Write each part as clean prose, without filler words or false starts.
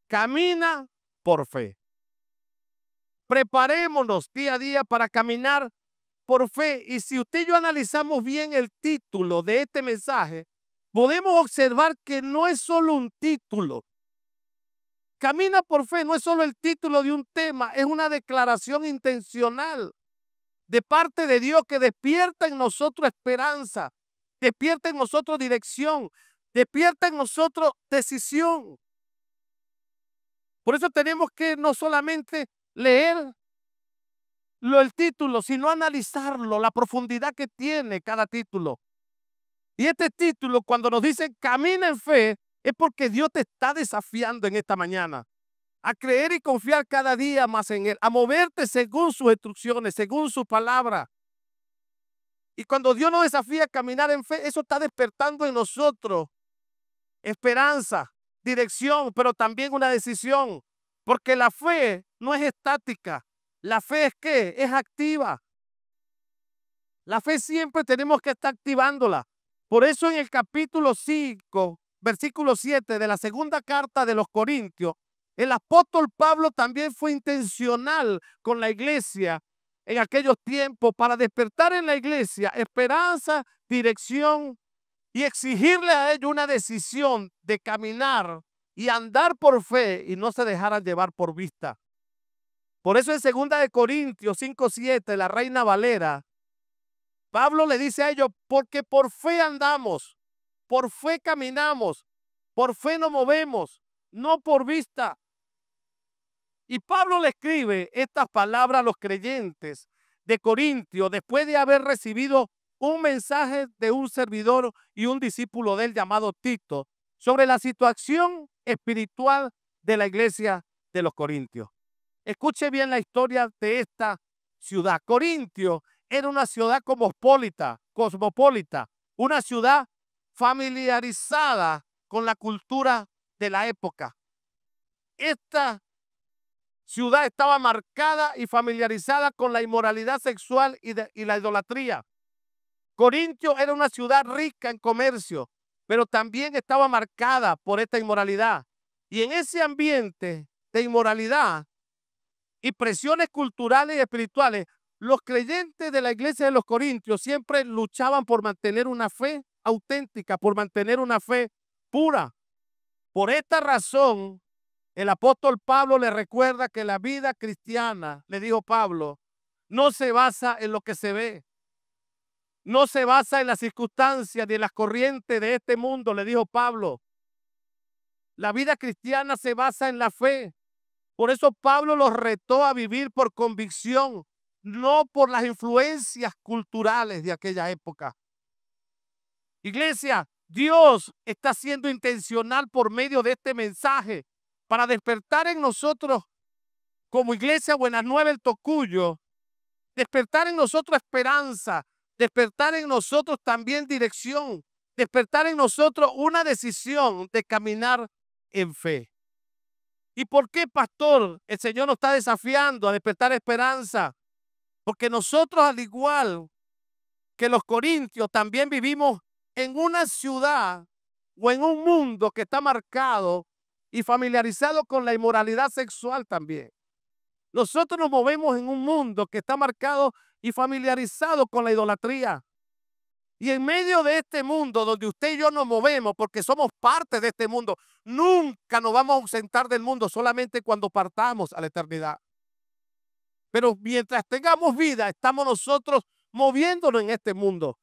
camina por fe. Preparémonos día a día para caminar por fe. Y si usted y yo analizamos bien el título de este mensaje, podemos observar que no es solo un título. Camina por fe no es solo el título de un tema, es una declaración intencional de parte de Dios que despierta en nosotros esperanza, despierta en nosotros dirección, despierta en nosotros decisión. Por eso tenemos que no solamente leer el título, sino analizarlo, la profundidad que tiene cada título. Y este título, cuando nos dice camina en fe, es porque Dios te está desafiando en esta mañana a creer y confiar cada día más en Él, a moverte según sus instrucciones, según su palabra. Y cuando Dios nos desafía a caminar en fe, eso está despertando en nosotros esperanza, dirección, pero también una decisión. Porque la fe no es estática. La fe es ¿qué? Es activa. La fe siempre tenemos que estar activándola. Por eso en el capítulo 5, versículo 7 de la segunda carta de los Corintios, el apóstol Pablo también fue intencional con la iglesia en aquellos tiempos para despertar en la iglesia esperanza, dirección y exigirle a ellos una decisión de caminar y andar por fe y no se dejaran llevar por vista. Por eso en 2 Corintios 5:7, la Reina Valera, Pablo le dice a ellos, porque por fe andamos, por fe caminamos, por fe nos movemos, no por vista. Y Pablo le escribe estas palabras a los creyentes de Corintio después de haber recibido un mensaje de un servidor y un discípulo de él llamado Tito sobre la situación espiritual de la iglesia de los Corintios. Escuche bien la historia de esta ciudad. Corintio era una ciudad cosmopolita, una ciudad familiarizada con la cultura de la época. Esta ciudad estaba marcada y familiarizada con la inmoralidad sexual y la idolatría. Corintio era una ciudad rica en comercio, pero también estaba marcada por esta inmoralidad. Y en ese ambiente de inmoralidad y presiones culturales y espirituales, los creyentes de la iglesia de los Corintios siempre luchaban por mantener una fe auténtica, por mantener una fe pura. Por esta razón, el apóstol Pablo le recuerda que la vida cristiana, le dijo Pablo, no se basa en lo que se ve, no se basa en las circunstancias ni en las corrientes de este mundo, le dijo Pablo. La vida cristiana se basa en la fe. Por eso Pablo los retó a vivir por convicción, no por las influencias culturales de aquella época. Iglesia, Dios está siendo intencional por medio de este mensaje para despertar en nosotros como Iglesia Buenas Nuevas el Tocuyo, despertar en nosotros esperanza, despertar en nosotros también dirección, despertar en nosotros una decisión de caminar en fe. ¿Y por qué, pastor, el Señor nos está desafiando a despertar esperanza? Porque nosotros, al igual que los corintios, también vivimos en una ciudad o en un mundo que está marcado y familiarizado con la inmoralidad sexual también. Nosotros nos movemos en un mundo que está marcado y familiarizado con la idolatría. Y en medio de este mundo donde usted y yo nos movemos, porque somos parte de este mundo, nunca nos vamos a ausentar del mundo, solamente cuando partamos a la eternidad. Pero mientras tengamos vida, estamos nosotros moviéndonos en este mundo.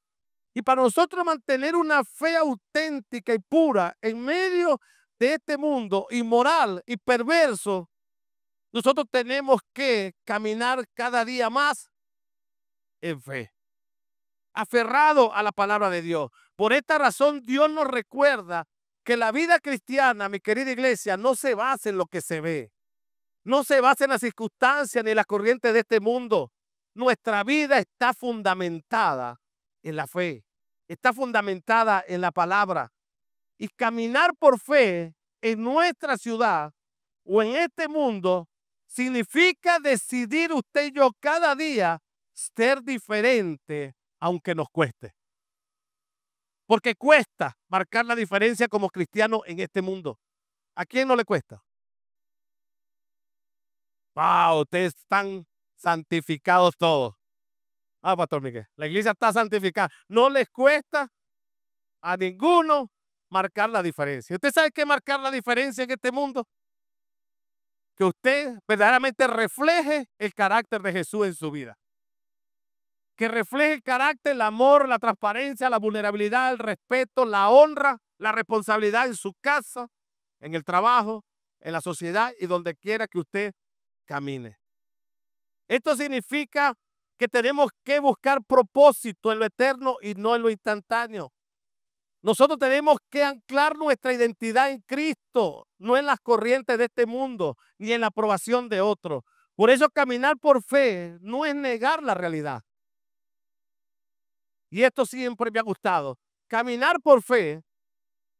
Y para nosotros mantener una fe auténtica y pura en medio de este mundo inmoral y perverso, nosotros tenemos que caminar cada día más en fe, aferrado a la palabra de Dios. Por esta razón, Dios nos recuerda que la vida cristiana, mi querida iglesia, no se basa en lo que se ve, no se basa en las circunstancias ni en las corrientes de este mundo. Nuestra vida está fundamentada en la fe, está fundamentada en la palabra. Y caminar por fe en nuestra ciudad o en este mundo significa decidir usted y yo cada día ser diferente, aunque nos cueste. Porque cuesta marcar la diferencia como cristiano en este mundo. ¿A quién no le cuesta? wow, ustedes están santificados todos. Ah, Pastor Miguel, la iglesia está santificada. No les cuesta a ninguno marcar la diferencia. ¿Usted sabe qué marcar la diferencia en este mundo? Que usted verdaderamente refleje el carácter de Jesús en su vida. Que refleje el carácter, el amor, la transparencia, la vulnerabilidad, el respeto, la honra, la responsabilidad en su casa, en el trabajo, en la sociedad y donde quiera que usted camine. Esto significa que tenemos que buscar propósito en lo eterno y no en lo instantáneo. Nosotros tenemos que anclar nuestra identidad en Cristo, no en las corrientes de este mundo ni en la aprobación de otros. Por eso caminar por fe no es negar la realidad. Y esto siempre me ha gustado. Caminar por fe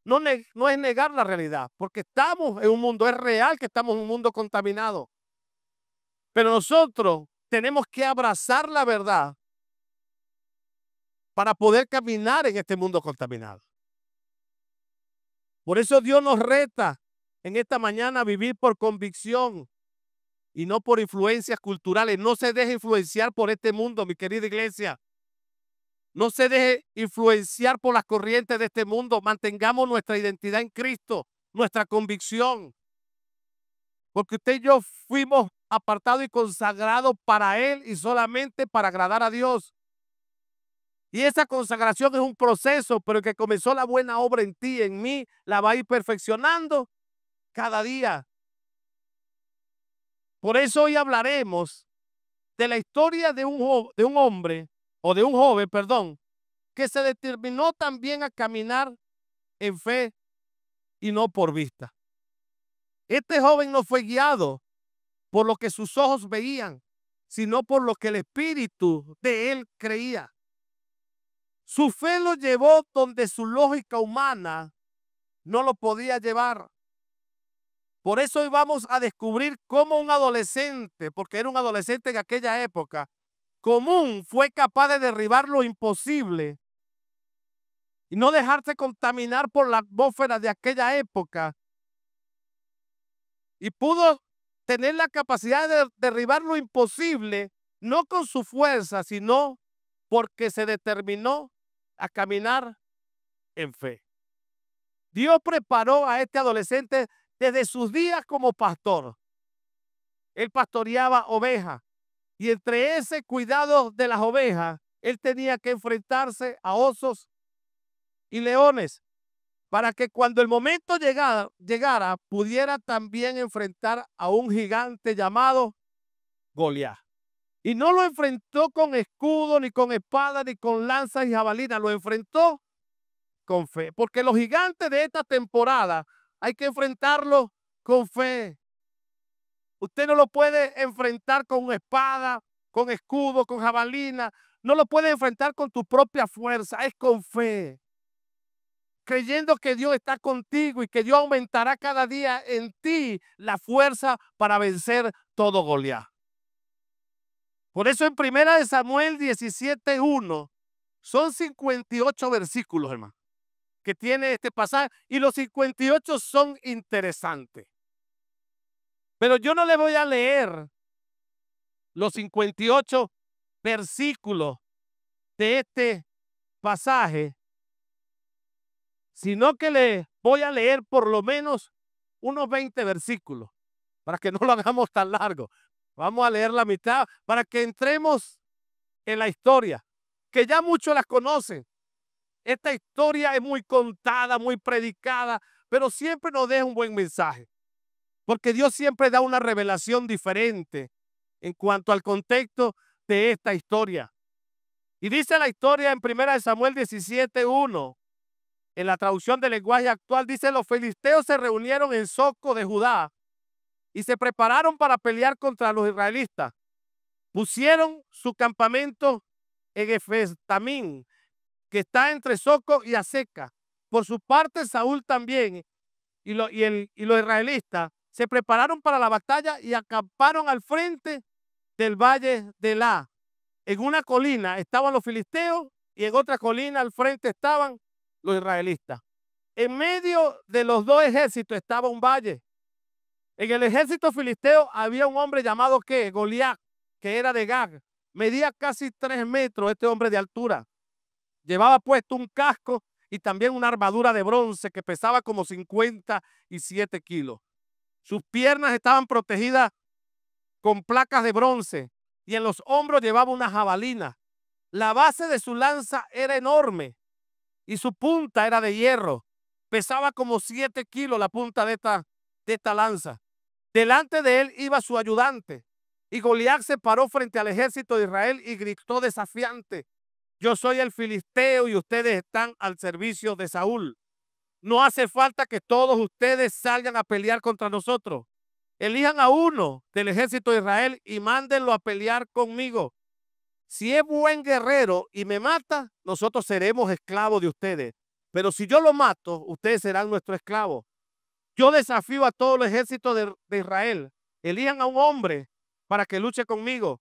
no es negar la realidad, porque estamos en un mundo, es real que estamos en un mundo contaminado. Pero nosotros tenemos que abrazar la verdad para poder caminar en este mundo contaminado. Por eso Dios nos reta en esta mañana a vivir por convicción y no por influencias culturales. No se deje influenciar por este mundo, mi querida iglesia. No se deje influenciar por las corrientes de este mundo. Mantengamos nuestra identidad en Cristo, nuestra convicción. Porque usted y yo fuimos apartados y consagrados para Él y solamente para agradar a Dios. Y esa consagración es un proceso, pero el que comenzó la buena obra en ti, en mí, la va a ir perfeccionando cada día. Por eso hoy hablaremos de la historia de un hombre, o de un joven, perdón, que se determinó también a caminar en fe y no por vista. Este joven no fue guiado por lo que sus ojos veían, sino por lo que el espíritu de él creía. Su fe lo llevó donde su lógica humana no lo podía llevar. Por eso hoy vamos a descubrir cómo un adolescente, porque era un adolescente en aquella época, común, fue capaz de derribar lo imposible y no dejarse contaminar por la atmósfera de aquella época. Y pudo tener la capacidad de derribar lo imposible, no con su fuerza, sino porque se determinó a caminar en fe. Dios preparó a este adolescente desde sus días como pastor. Él pastoreaba ovejas y entre ese cuidado de las ovejas, él tenía que enfrentarse a osos y leones para que cuando el momento llegara pudiera también enfrentar a un gigante llamado Goliat. Y no lo enfrentó con escudo, ni con espada, ni con lanzas y jabalinas, lo enfrentó con fe, porque los gigantes de esta temporada hay que enfrentarlos con fe. Usted no lo puede enfrentar con espada, con escudo, con jabalina, no lo puede enfrentar con tu propia fuerza, es con fe. Creyendo que Dios está contigo y que Dios aumentará cada día en ti la fuerza para vencer todo Goliat. Por eso en 1 Samuel 17:1 son 58 versículos, hermano, que tiene este pasaje y los 58 son interesantes. Pero yo no le voy a leer los 58 versículos de este pasaje, sino que le voy a leer por lo menos unos 20 versículos para que no lo hagamos tan largo. Vamos a leer la mitad para que entremos en la historia, que ya muchos la conocen. Esta historia es muy contada, muy predicada, pero siempre nos deja un buen mensaje, porque Dios siempre da una revelación diferente en cuanto al contexto de esta historia. Y dice la historia en 1 Samuel 17:1, en la traducción del lenguaje actual, dice: los filisteos se reunieron en Soco de Judá y se prepararon para pelear contra los israelitas. Pusieron su campamento en Efes-Tamín, que está entre Soco y Azeca. Por su parte, Saúl también y los israelitas se prepararon para la batalla y acamparon al frente del valle de Elá. En una colina estaban los filisteos y en otra colina al frente estaban los israelitas. En medio de los dos ejércitos estaba un valle En el ejército filisteo había un hombre llamado ¿qué? Goliat, que era de Gag. Medía casi 3 metros este hombre de altura. Llevaba puesto un casco y también una armadura de bronce que pesaba como 57 kilos. Sus piernas estaban protegidas con placas de bronce y en los hombros llevaba una jabalina. La base de su lanza era enorme y su punta era de hierro. Pesaba como 7 kilos la punta de esta lanza. Delante de él iba su ayudante y Goliat se paró frente al ejército de Israel y gritó desafiante: yo soy el filisteo y ustedes están al servicio de Saúl. No hace falta que todos ustedes salgan a pelear contra nosotros. Elijan a uno del ejército de Israel y mándenlo a pelear conmigo. Si es buen guerrero y me mata, nosotros seremos esclavos de ustedes. Pero si yo lo mato, ustedes serán nuestros esclavos. Yo desafío a todo el ejército de Israel. Elijan a un hombre para que luche conmigo.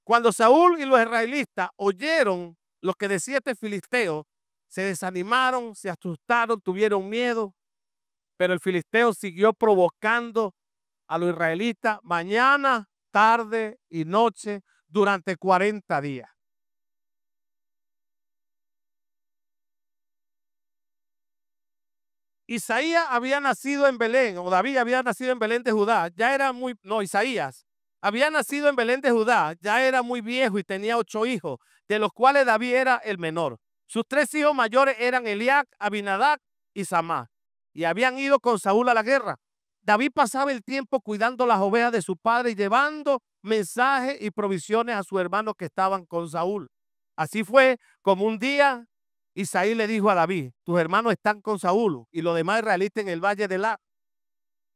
Cuando Saúl y los israelitas oyeron lo que decía este filisteo, se desanimaron, se asustaron, tuvieron miedo. Pero el filisteo siguió provocando a los israelitas mañana, tarde y noche durante 40 días. Isaías había nacido en Belén, o David había nacido en Belén de Judá, ya era muy, no, Isaías había nacido en Belén de Judá, ya era muy viejo y tenía 8 hijos, de los cuales David era el menor. Sus 3 hijos mayores eran Eliab, Abinadab y Samá, y habían ido con Saúl a la guerra. David pasaba el tiempo cuidando las ovejas de su padre y llevando mensajes y provisiones a sus hermanos que estaban con Saúl. Así fue como un día Isaí le dijo a David: tus hermanos están con Saúl y los demás israelitas en el valle de La,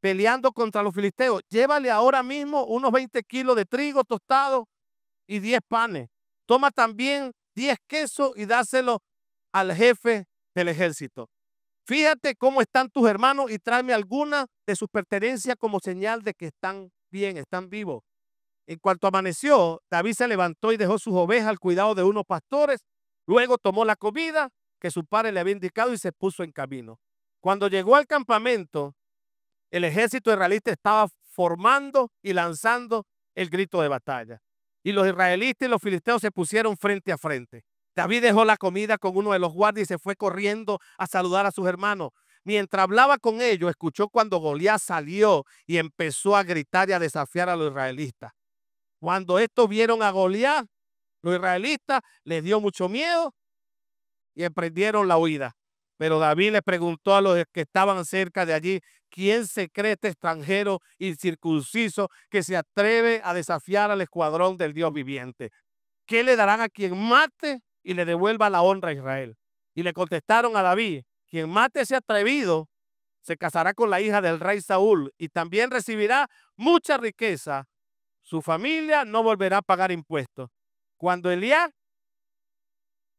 peleando contra los filisteos. Llévale ahora mismo unos 20 kilos de trigo tostado y 10 panes. Toma también 10 quesos y dáselo al jefe del ejército. Fíjate cómo están tus hermanos y tráeme alguna de sus pertenencias como señal de que están bien, están vivos. En cuanto amaneció, David se levantó y dejó sus ovejas al cuidado de unos pastores. Luego tomó la comida que su padre le había indicado y se puso en camino. Cuando llegó al campamento, el ejército israelita estaba formando y lanzando el grito de batalla. Y los israelitas y los filisteos se pusieron frente a frente. David dejó la comida con uno de los guardias y se fue corriendo a saludar a sus hermanos. Mientras hablaba con ellos, escuchó cuando Goliat salió y empezó a gritar y a desafiar a los israelitas. Cuando estos vieron a Goliat, los israelitas les dio mucho miedo y emprendieron la huida. Pero David le preguntó a los que estaban cerca de allí: ¿quién se cree este extranjero incircunciso que se atreve a desafiar al escuadrón del Dios viviente? ¿Qué le darán a quien mate y le devuelva la honra a Israel? Y le contestaron a David: quien mate a ese atrevido se casará con la hija del rey Saúl y también recibirá mucha riqueza. Su familia no volverá a pagar impuestos. Cuando Eliab,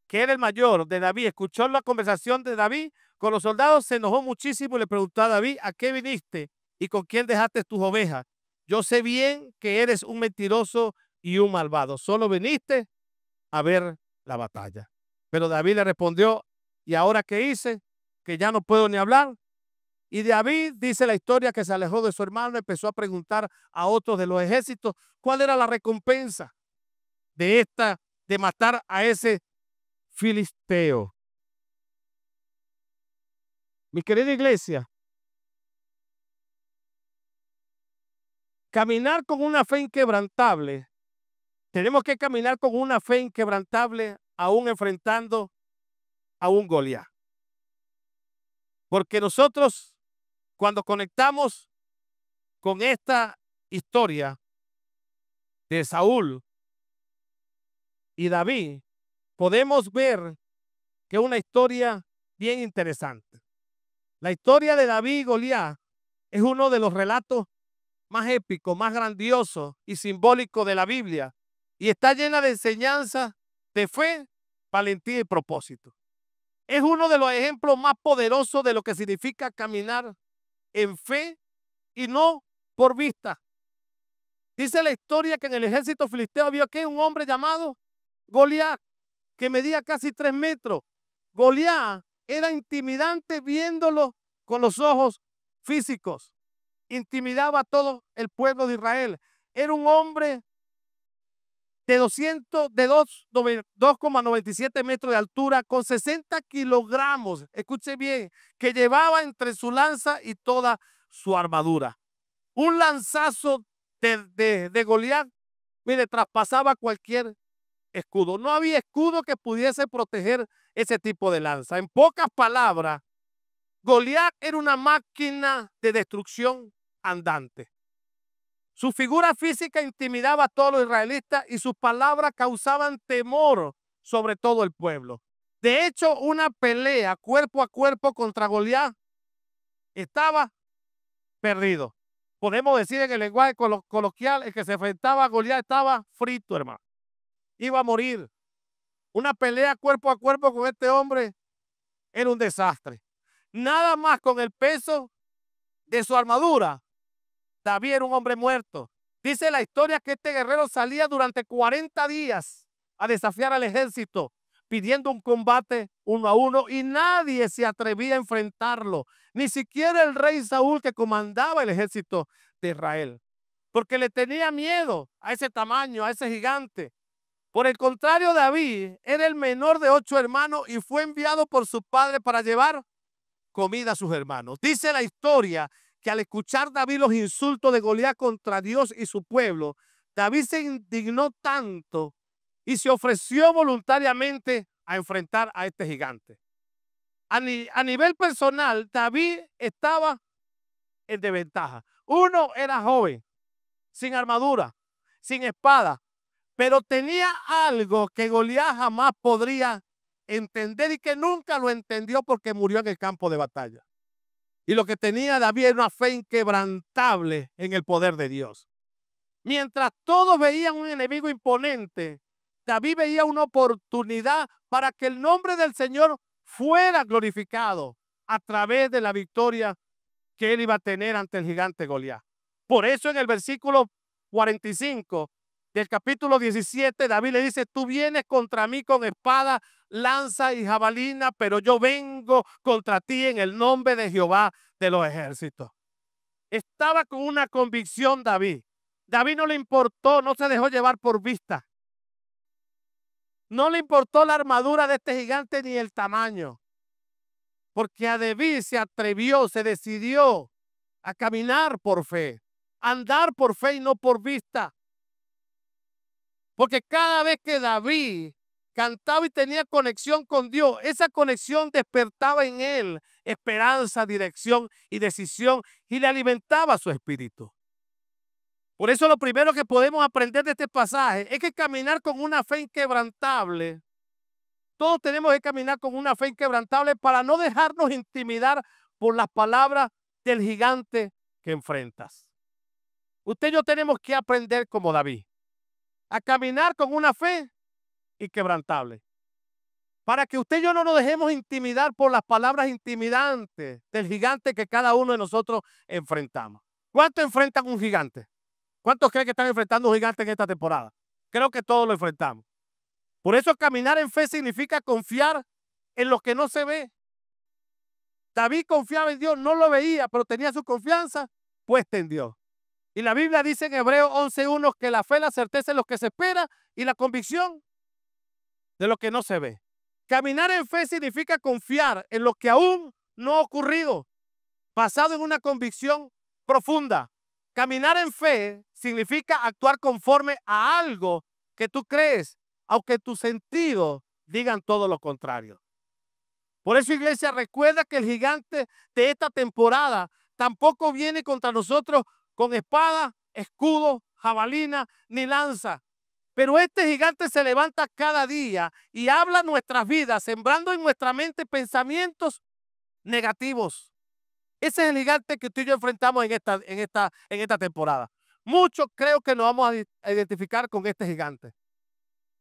que era el mayor de David, escuchó la conversación de David con los soldados, se enojó muchísimo y le preguntó a David: ¿a qué viniste y con quién dejaste tus ovejas? Yo sé bien que eres un mentiroso y un malvado. Solo viniste a ver la batalla. Pero David le respondió: ¿y ahora qué hice? Que ya no puedo ni hablar. Y David, dice la historia, que se alejó de su hermano, empezó a preguntar a otros de los ejércitos cuál era la recompensa de matar a ese filisteo. Mi querida iglesia, caminar con una fe inquebrantable, tenemos que caminar con una fe inquebrantable aún enfrentando a un Goliat. Porque nosotros, cuando conectamos con esta historia de Saúl y David, podemos ver que es una historia bien interesante. La historia de David y Goliat es uno de los relatos más épicos, más grandiosos y simbólicos de la Biblia, y está llena de enseñanzas de fe, valentía y propósito. Es uno de los ejemplos más poderosos de lo que significa caminar en fe y no por vista. Dice la historia que en el ejército filisteo había un hombre llamado Goliat, que medía casi 3 metros. Goliat era intimidante viéndolo con los ojos físicos. intimidaba a todo el pueblo de Israel. Era un hombre de 2,97 metros de altura, con 60 kilogramos, escuche bien, que llevaba entre su lanza y toda su armadura. Un lanzazo de Goliat, mire, traspasaba cualquier escudo. No había escudo que pudiese proteger ese tipo de lanza. En pocas palabras, Goliat era una máquina de destrucción andante. Su figura física intimidaba a todos los israelitas y sus palabras causaban temor sobre todo el pueblo. De hecho, una pelea cuerpo a cuerpo contra Goliat estaba perdido. Podemos decir en el lenguaje coloquial, el que se enfrentaba a Goliat estaba frito, hermano. Iba a morir. Una pelea cuerpo a cuerpo con este hombre era un desastre. Nada más con el peso de su armadura, David era un hombre muerto. Dice la historia que este guerrero salía durante 40 días a desafiar al ejército, pidiendo un combate 1 a 1, y nadie se atrevía a enfrentarlo, ni siquiera el rey Saúl, que comandaba el ejército de Israel, porque le tenía miedo a ese tamaño, a ese gigante. Por el contrario, David era el menor de 8 hermanos y fue enviado por su padre para llevar comida a sus hermanos. Dice la historia que al escuchar David los insultos de Goliat contra Dios y su pueblo, David se indignó tanto y se ofreció voluntariamente a enfrentar a este gigante. A nivel personal, David estaba en desventaja. Uno, era joven, sin armadura, sin espada, pero tenía algo que Goliat jamás podría entender y que nunca lo entendió porque murió en el campo de batalla. Y lo que tenía David era una fe inquebrantable en el poder de Dios. Mientras todos veían un enemigo imponente, David veía una oportunidad para que el nombre del Señor fuera glorificado a través de la victoria que él iba a tener ante el gigante Goliat. Por eso en el versículo 45 del capítulo 17, David le dice: tú vienes contra mí con espada, lanza y jabalina, pero yo vengo contra ti en el nombre de Jehová de los ejércitos. Estaba con una convicción David. David no le importó, no se dejó llevar por vista. No le importó la armadura de este gigante ni el tamaño. Porque a David se atrevió, se decidió a caminar por fe, a andar por fe y no por vista. Porque cada vez que David cantaba y tenía conexión con Dios, esa conexión despertaba en él esperanza, dirección y decisión, y le alimentaba su espíritu. Por eso lo primero que podemos aprender de este pasaje es que caminar con una fe inquebrantable, todos tenemos que caminar con una fe inquebrantable para no dejarnos intimidar por las palabras del gigante que enfrentas. Usted y yo tenemos que aprender como David, a caminar con una fe inquebrantable, para que usted y yo no nos dejemos intimidar por las palabras intimidantes del gigante que cada uno de nosotros enfrentamos. ¿Cuántos enfrentan un gigante? ¿Cuántos creen que están enfrentando un gigante en esta temporada? Creo que todos lo enfrentamos. Por eso caminar en fe significa confiar en lo que no se ve. David confiaba en Dios, no lo veía, pero tenía su confianza puesta en Dios. Y la Biblia dice en Hebreos 11:1 que la fe es la certeza de lo que se espera y la convicción de lo que no se ve. Caminar en fe significa confiar en lo que aún no ha ocurrido, basado en una convicción profunda. Caminar en fe significa actuar conforme a algo que tú crees, aunque tus sentidos digan todo lo contrario. Por eso, iglesia, recuerda que el gigante de esta temporada tampoco viene contra nosotros con espada, escudo, jabalina ni lanza. Pero este gigante se levanta cada día y habla nuestras vidas, sembrando en nuestra mente pensamientos negativos. Ese es el gigante que tú y yo enfrentamos en esta temporada. Muchos creo que nos vamos a identificar con este gigante.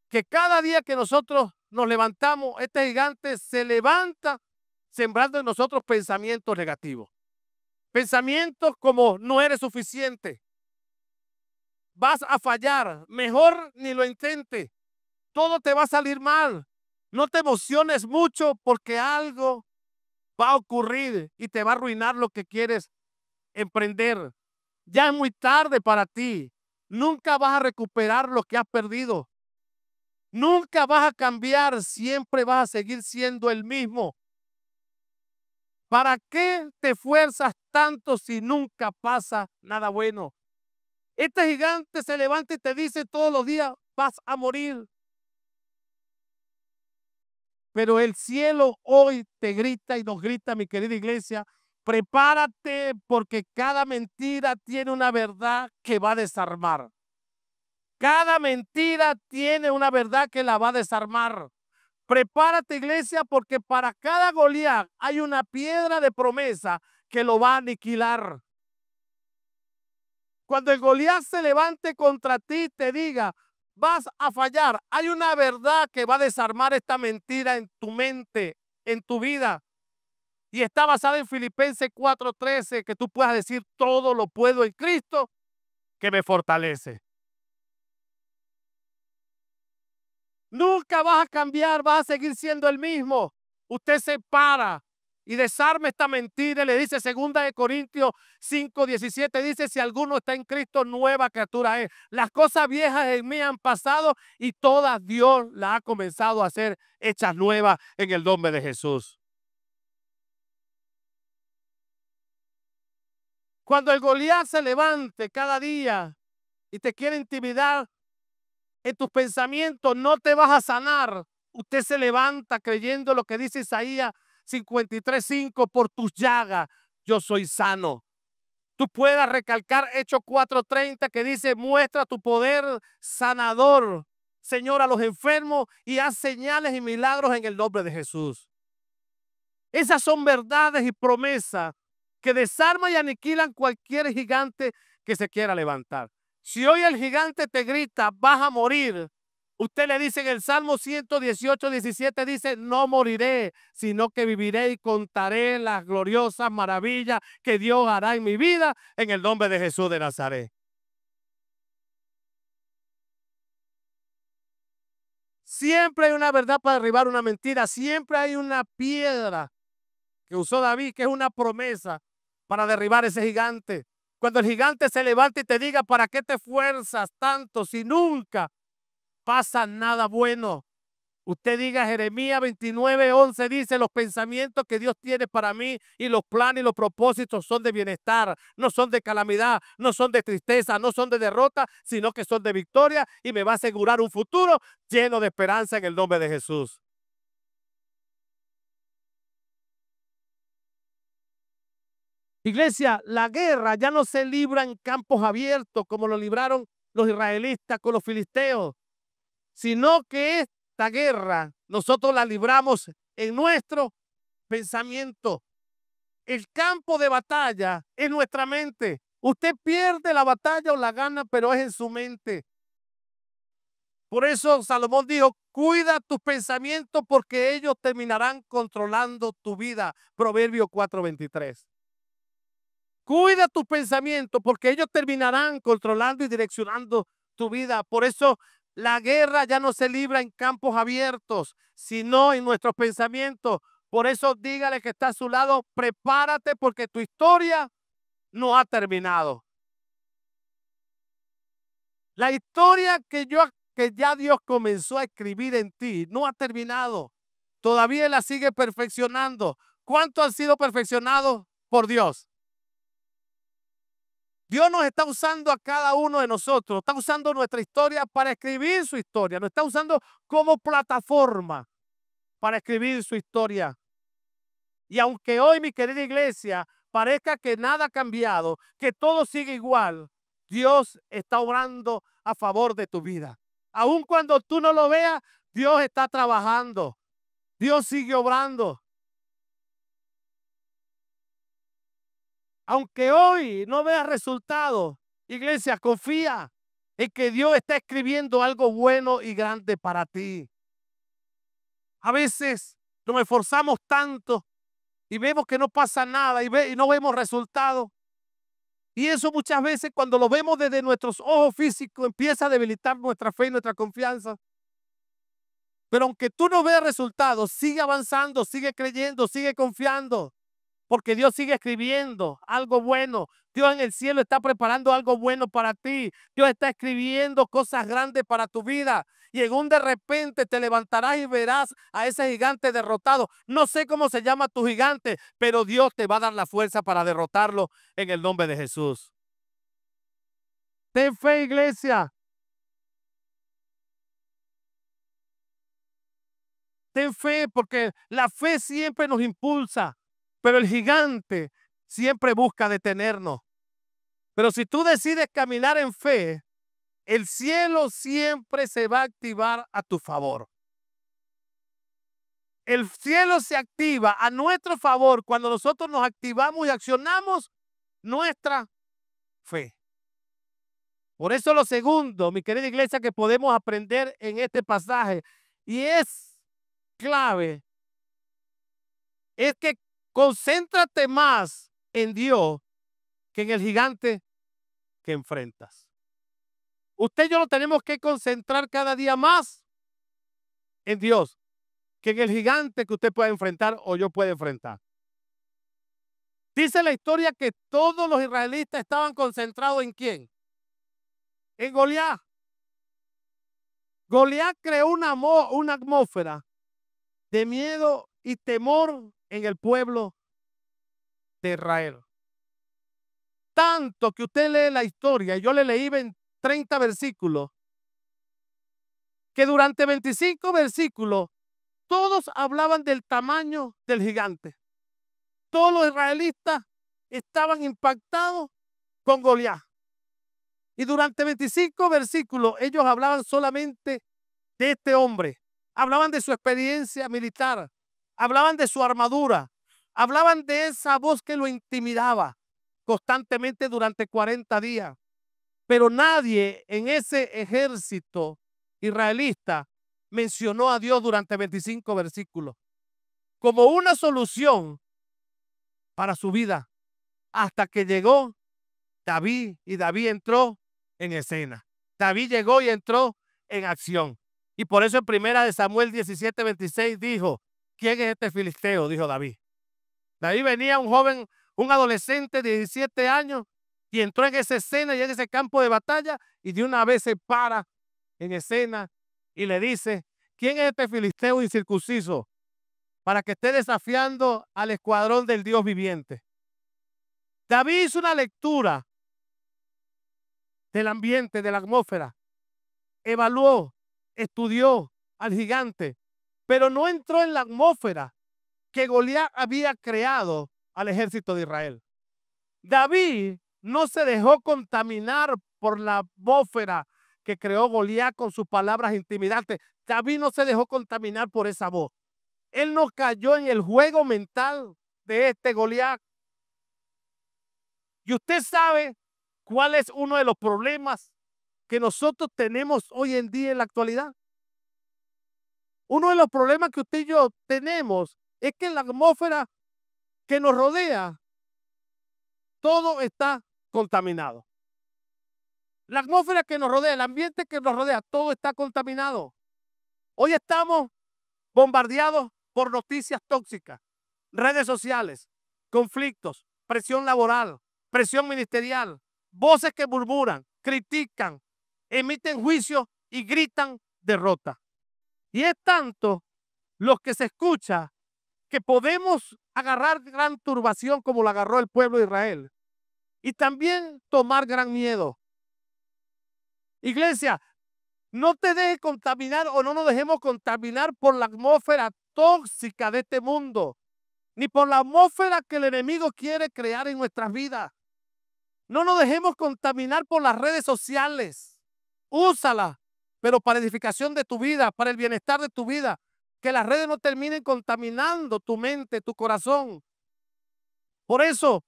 Que cada día que nosotros nos levantamos, este gigante se levanta sembrando en nosotros pensamientos negativos. Pensamientos como: no eres suficiente, vas a fallar, mejor ni lo intentes, todo te va a salir mal, no te emociones mucho porque algo va a ocurrir y te va a arruinar lo que quieres emprender. Ya es muy tarde para ti. Nunca vas a recuperar lo que has perdido. Nunca vas a cambiar, siempre vas a seguir siendo el mismo. ¿Para qué te esfuerzas tanto si nunca pasa nada bueno? Este gigante se levanta y te dice todos los días, vas a morir. Pero el cielo hoy te grita y nos grita, mi querida iglesia, prepárate porque cada mentira tiene una verdad que va a desarmar. Cada mentira tiene una verdad que la va a desarmar. Prepárate, iglesia, porque para cada Goliat hay una piedra de promesa que lo va a aniquilar. Cuando el Goliat se levante contra ti, te diga, vas a fallar. Hay una verdad que va a desarmar esta mentira en tu mente, en tu vida. Y está basada en Filipenses 4:13, que tú puedas decir, todo lo puedo en Cristo que me fortalece. Nunca vas a cambiar, vas a seguir siendo el mismo. Usted se para y desarma esta mentira y le dice, 2 Corintios 5:17, dice, si alguno está en Cristo, nueva criatura es. Las cosas viejas en mí han pasado y todas Dios las ha comenzado a hacer hechas nuevas en el nombre de Jesús. Cuando el Goliat se levante cada día y te quiere intimidar, en tus pensamientos no te vas a sanar. Usted se levanta creyendo lo que dice Isaías 53:5, por tus llagas yo soy sano. Tú puedas recalcar Hechos 4:30 que dice, muestra tu poder sanador, Señor, a los enfermos y haz señales y milagros en el nombre de Jesús. Esas son verdades y promesas que desarman y aniquilan cualquier gigante que se quiera levantar. Si hoy el gigante te grita, vas a morir, usted le dice en el Salmo 118:17, dice, no moriré, sino que viviré y contaré las gloriosas maravillas que Dios hará en mi vida en el nombre de Jesús de Nazaret. Siempre hay una verdad para derribar una mentira, siempre hay una piedra que usó David, que es una promesa para derribar ese gigante. Cuando el gigante se levante y te diga, ¿para qué te esfuerzas tanto si nunca pasa nada bueno? Usted diga, Jeremías 29:11 dice, los pensamientos que Dios tiene para mí y los planes y los propósitos son de bienestar, no son de calamidad, no son de tristeza, no son de derrota, sino que son de victoria y me va a asegurar un futuro lleno de esperanza en el nombre de Jesús. Iglesia, la guerra ya no se libra en campos abiertos como lo libraron los israelitas con los filisteos, sino que esta guerra nosotros la libramos en nuestro pensamiento. El campo de batalla es nuestra mente. Usted pierde la batalla o la gana, pero es en su mente. Por eso Salomón dijo, cuida tus pensamientos porque ellos terminarán controlando tu vida. Proverbio 4:23. Cuida tus pensamientos porque ellos terminarán controlando y direccionando tu vida. Por eso la guerra ya no se libra en campos abiertos, sino en nuestros pensamientos. Por eso dígale que está a su lado, prepárate porque tu historia no ha terminado. La historia que ya Dios comenzó a escribir en ti no ha terminado. Todavía la sigue perfeccionando. ¿Cuántos han sido perfeccionados por Dios? Dios nos está usando a cada uno de nosotros, está usando nuestra historia para escribir su historia, nos está usando como plataforma para escribir su historia. Y aunque hoy, mi querida iglesia, parezca que nada ha cambiado, que todo sigue igual, Dios está obrando a favor de tu vida. Aun cuando tú no lo veas, Dios está trabajando, Dios sigue obrando. Aunque hoy no veas resultados, iglesia, confía en que Dios está escribiendo algo bueno y grande para ti. A veces nos esforzamos tanto y vemos que no pasa nada y no vemos resultados. Y eso muchas veces cuando lo vemos desde nuestros ojos físicos empieza a debilitar nuestra fe y nuestra confianza. Pero aunque tú no veas resultados, sigue avanzando, sigue creyendo, sigue confiando. porque Dios sigue escribiendo algo bueno. Dios en el cielo está preparando algo bueno para ti. Dios está escribiendo cosas grandes para tu vida. Y en un de repente te levantarás y verás a ese gigante derrotado. No sé cómo se llama tu gigante, pero Dios te va a dar la fuerza para derrotarlo en el nombre de Jesús. Ten fe, iglesia. Ten fe, porque la fe siempre nos impulsa, pero el gigante siempre busca detenernos. Pero si tú decides caminar en fe, el cielo siempre se va a activar a tu favor. El cielo se activa a nuestro favor cuando nosotros nos activamos y accionamos nuestra fe. Por eso lo segundo, mi querida iglesia, que podemos aprender en este pasaje, y es clave, es que concéntrate más en Dios que en el gigante que enfrentas. Usted y yo nos tenemos que concentrar cada día más en Dios que en el gigante que usted pueda enfrentar o yo pueda enfrentar. Dice la historia que todos los israelitas estaban concentrados ¿en quién? En Goliat. Goliat creó una atmósfera de miedo y temor en el pueblo de Israel. Tanto que usted lee la historia, yo le leí 30 versículos, que durante 25 versículos todos hablaban del tamaño del gigante. Todos los israelitas estaban impactados con Goliat. Y durante 25 versículos ellos hablaban solamente de este hombre. Hablaban de su experiencia militar. Hablaban de su armadura. Hablaban de esa voz que lo intimidaba constantemente durante 40 días. Pero nadie en ese ejército israelita mencionó a Dios durante 25 versículos como una solución para su vida, hasta que llegó David y David entró en escena. David llegó y entró en acción. Y por eso en primera de Samuel 17:26 dijo, ¿quién es este filisteo? Dijo David. David venía un joven, un adolescente de 17 años y entró en esa escena y en ese campo de batalla y de una vez se para en escena y le dice, ¿quién es este filisteo incircunciso para que esté desafiando al escuadrón del Dios viviente? David hizo una lectura del ambiente, de la atmósfera, evaluó, estudió al gigante, pero no entró en la atmósfera que Goliat había creado al ejército de Israel. David no se dejó contaminar por la atmósfera que creó Goliat con sus palabras intimidantes. David no se dejó contaminar por esa voz. Él no cayó en el juego mental de este Goliat. Y usted sabe cuál es uno de los problemas que nosotros tenemos hoy en día en la actualidad. Uno de los problemas que usted y yo tenemos es que en la atmósfera que nos rodea, todo está contaminado. La atmósfera que nos rodea, el ambiente que nos rodea, todo está contaminado. Hoy estamos bombardeados por noticias tóxicas, redes sociales, conflictos, presión laboral, presión ministerial, voces que murmuran, critican, emiten juicios y gritan derrota. Y es tanto los que se escucha que podemos agarrar gran turbación como lo agarró el pueblo de Israel y también tomar gran miedo. Iglesia, no te dejes contaminar o no nos dejemos contaminar por la atmósfera tóxica de este mundo, ni por la atmósfera que el enemigo quiere crear en nuestras vidas. No nos dejemos contaminar por las redes sociales. Úsala, pero para edificación de tu vida, para el bienestar de tu vida. Que las redes no terminen contaminando tu mente, tu corazón. Por eso,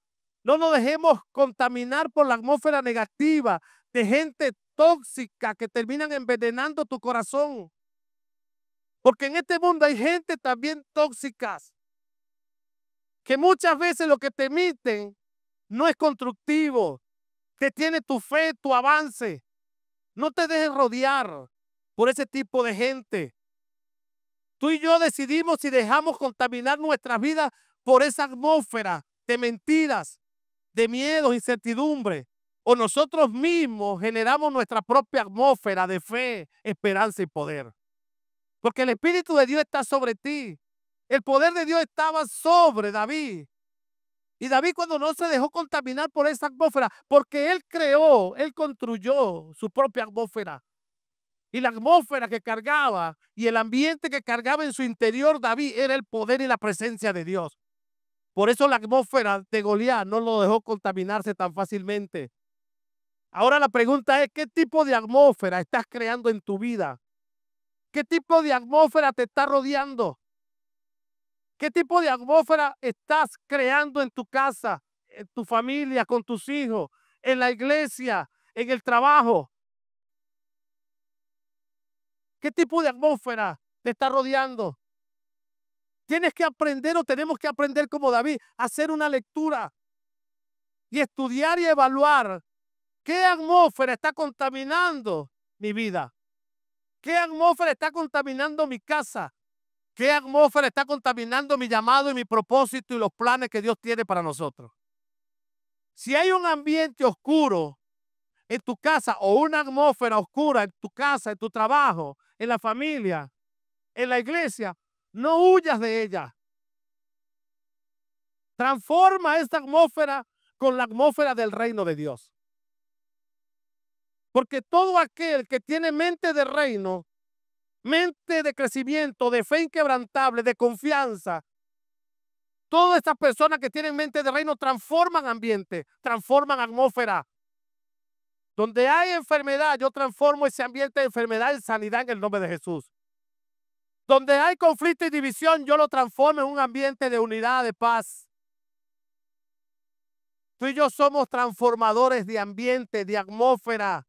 no nos dejemos contaminar por la atmósfera negativa de gente tóxica que terminan envenenando tu corazón. Porque en este mundo hay gente también tóxicas que muchas veces lo que te emiten no es constructivo, te tiene tu fe, tu avance. No te dejes rodear por ese tipo de gente. Tú y yo decidimos si dejamos contaminar nuestras vidas por esa atmósfera de mentiras, de miedos, incertidumbre, o nosotros mismos generamos nuestra propia atmósfera de fe, esperanza y poder. Porque el Espíritu de Dios está sobre ti. El poder de Dios estaba sobre David. Y David, cuando no se dejó contaminar por esa atmósfera, porque él creó, él construyó su propia atmósfera. Y la atmósfera que cargaba y el ambiente que cargaba en su interior David era el poder y la presencia de Dios. Por eso la atmósfera de Goliat no lo dejó contaminarse tan fácilmente. Ahora la pregunta es, ¿qué tipo de atmósfera estás creando en tu vida? ¿Qué tipo de atmósfera te está rodeando? ¿Qué tipo de atmósfera estás creando en tu casa, en tu familia, con tus hijos, en la iglesia, en el trabajo? ¿Qué tipo de atmósfera te está rodeando? Tienes que aprender o tenemos que aprender como David, a hacer una lectura y estudiar y evaluar qué atmósfera está contaminando mi vida, qué atmósfera está contaminando mi casa, qué atmósfera está contaminando mi llamado y mi propósito y los planes que Dios tiene para nosotros. Si hay un ambiente oscuro en tu casa o una atmósfera oscura en tu casa, en tu trabajo, en la familia, en la iglesia, no huyas de ella. Transforma esta atmósfera con la atmósfera del reino de Dios. Porque todo aquel que tiene mente de reino, mente de crecimiento, de fe inquebrantable, de confianza, todas estas personas que tienen mente de reino transforman ambiente, transforman atmósfera. Donde hay enfermedad, yo transformo ese ambiente de enfermedad en sanidad en el nombre de Jesús. Donde hay conflicto y división, yo lo transformo en un ambiente de unidad, de paz. Tú y yo somos transformadores de ambiente, de atmósfera.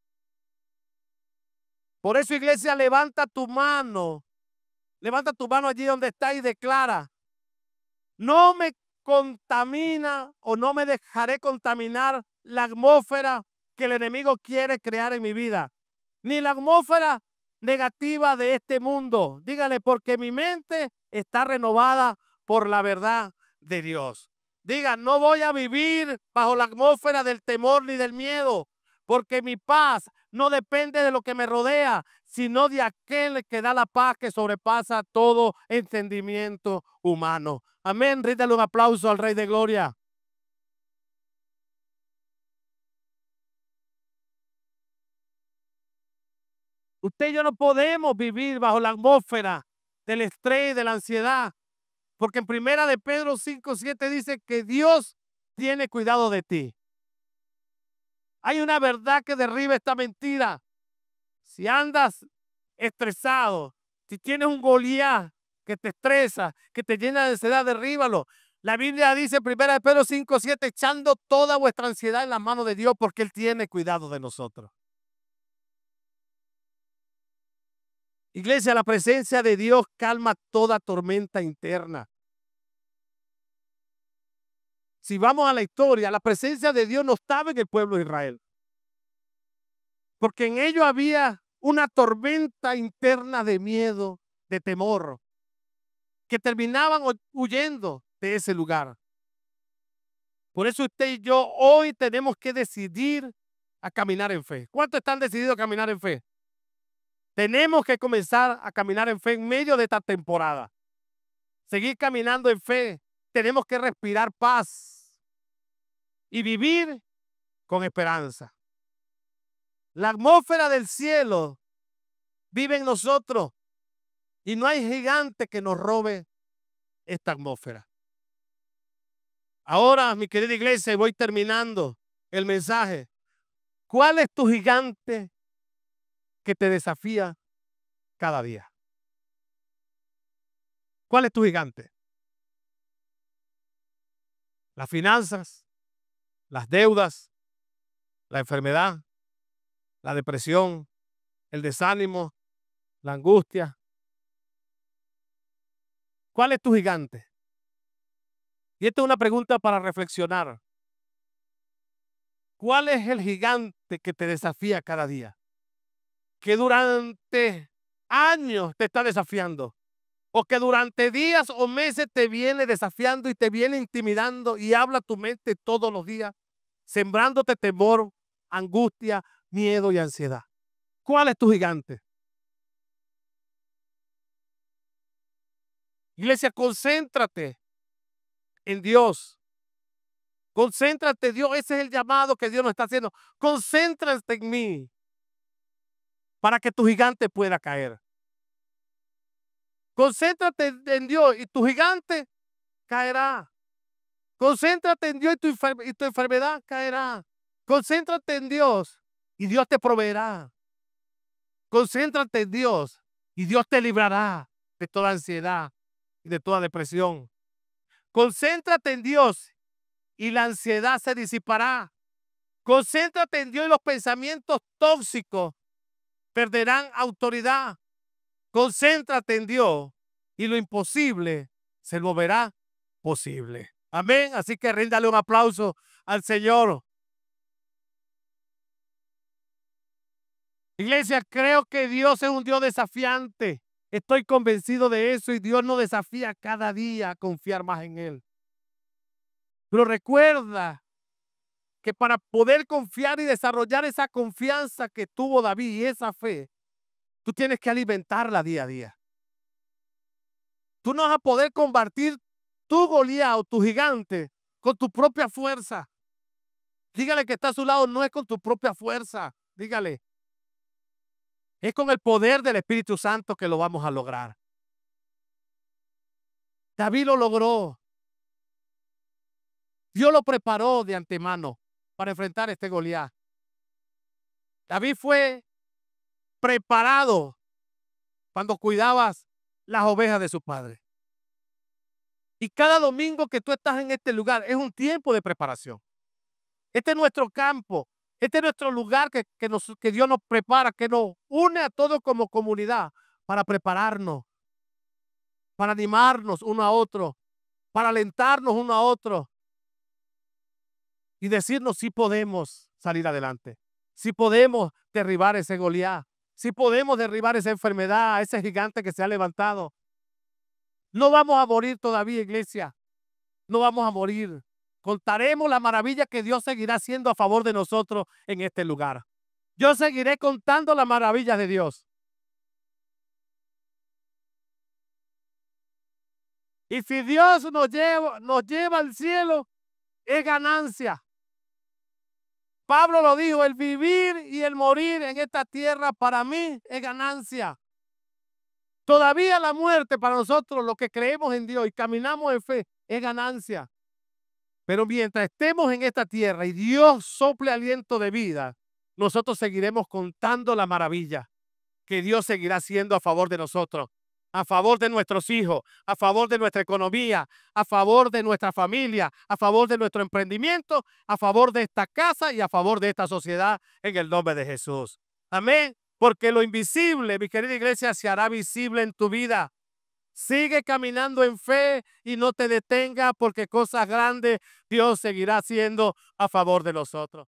Por eso, iglesia, levanta tu mano allí donde está y declara: no me contamina o no me dejaré contaminar la atmósfera que el enemigo quiere crear en mi vida, ni la atmósfera negativa de este mundo. Dígale, porque mi mente está renovada por la verdad de Dios. Diga, no voy a vivir bajo la atmósfera del temor ni del miedo, porque mi paz no depende de lo que me rodea, sino de aquel que da la paz que sobrepasa todo entendimiento humano. Amén. Ríndale un aplauso al Rey de Gloria. Usted y yo no podemos vivir bajo la atmósfera del estrés, de la ansiedad, porque en primera de Pedro 5:7 dice que Dios tiene cuidado de ti. Hay una verdad que derriba esta mentira. Si andas estresado, si tienes un Goliat que te estresa, que te llena de ansiedad, derríbalo. La Biblia dice en primera de Pedro 5:7, echando toda vuestra ansiedad en las manos de Dios, porque Él tiene cuidado de nosotros. Iglesia, la presencia de Dios calma toda tormenta interna. Si vamos a la historia, la presencia de Dios no estaba en el pueblo de Israel, porque en ellos había una tormenta interna de miedo, de temor, que terminaban huyendo de ese lugar. Por eso usted y yo hoy tenemos que decidir a caminar en fe. ¿Cuántos están decididos a caminar en fe? Tenemos que comenzar a caminar en fe en medio de esta temporada. Seguir caminando en fe. Tenemos que respirar paz y vivir con esperanza. La atmósfera del cielo vive en nosotros y no hay gigante que nos robe esta atmósfera. Ahora, mi querida iglesia, voy terminando el mensaje. ¿Cuál es tu gigante que te desafía cada día? ¿Cuál es tu gigante? Las finanzas, las deudas, la enfermedad, la depresión, el desánimo, la angustia. ¿Cuál es tu gigante? Y esta es una pregunta para reflexionar. ¿Cuál es el gigante que te desafía cada día? Que durante años te está desafiando. o que durante días o meses te viene desafiando y te viene intimidando y habla tu mente todos los días, sembrándote temor, angustia, miedo y ansiedad. ¿Cuál es tu gigante? Iglesia, concéntrate en Dios. Concéntrate en Dios. Ese es el llamado que Dios nos está haciendo. Concéntrate en mí para que tu gigante pueda caer. Concéntrate en Dios y tu gigante caerá. Concéntrate en Dios y tu enfermedad caerá. Concéntrate en Dios y Dios te proveerá. Concéntrate en Dios y Dios te librará de toda ansiedad y de toda depresión. Concéntrate en Dios y la ansiedad se disipará. Concéntrate en Dios y los pensamientos tóxicos perderán autoridad. Concéntrate en Dios y lo imposible se volverá posible. Amén. Así que ríndale un aplauso al Señor. Iglesia, creo que Dios es un Dios desafiante. Estoy convencido de eso y Dios nos desafía cada día a confiar más en Él. Pero recuerda que para poder confiar y desarrollar esa confianza que tuvo David y esa fe, tú tienes que alimentarla día a día. Tú no vas a poder combatir tu Goliat o tu gigante con tu propia fuerza. Dígale que está a su lado, no es con tu propia fuerza. Dígale. Es con el poder del Espíritu Santo que lo vamos a lograr. David lo logró. Dios lo preparó de antemano para enfrentar a este Goliat. David fue preparado cuando cuidabas las ovejas de su padre. Y cada domingo que tú estás en este lugar es un tiempo de preparación. Este es nuestro campo. Este es nuestro lugar que Dios nos prepara, que nos une a todos como comunidad para prepararnos, para animarnos uno a otro, para alentarnos uno a otro y decirnos si podemos salir adelante, si podemos derribar ese Goliat, si podemos derribar esa enfermedad, ese gigante que se ha levantado. No vamos a morir todavía, iglesia. No vamos a morir. Contaremos la maravilla que Dios seguirá haciendo a favor de nosotros en este lugar. Yo seguiré contando las maravillas de Dios. Y si Dios nos lleva al cielo, es ganancia. Pablo lo dijo, el vivir y el morir en esta tierra para mí es ganancia. Todavía la muerte para nosotros, los que creemos en Dios y caminamos en fe, es ganancia. Pero mientras estemos en esta tierra y Dios sople aliento de vida, nosotros seguiremos contando la maravilla que Dios seguirá haciendo a favor de nosotros, a favor de nuestros hijos, a favor de nuestra economía, a favor de nuestra familia, a favor de nuestro emprendimiento, a favor de esta casa y a favor de esta sociedad en el nombre de Jesús. Amén. Porque lo invisible, mi querida iglesia, se hará visible en tu vida. Sigue caminando en fe y no te detengas porque cosas grandes Dios seguirá haciendo a favor de nosotros.